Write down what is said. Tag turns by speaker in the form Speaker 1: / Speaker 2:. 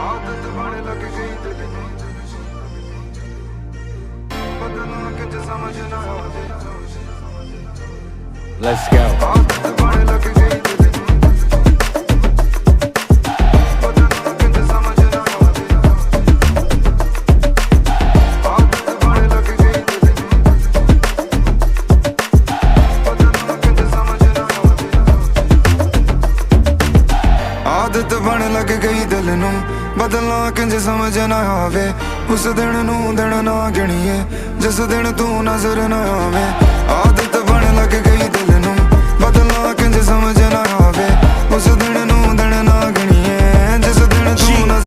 Speaker 1: आदत बन लग गई दिल में बदलना कुछ समझ ना आवे
Speaker 2: Let's go.
Speaker 1: आदत बन लग गई दिल में बदलना कुछ समझ ना आवे आदत बन लग गई दिल में बदलना कुछ समझ ना आवे आदत बन लग गई दिल नूं बदलना किंज समझ ना आवे उस दिन नूं दिन ना गिणीए जिस दिन तू नजर ना आवे आदत बन लग गई दिल नूं बदलना किंज समझ ना आवे उस दिन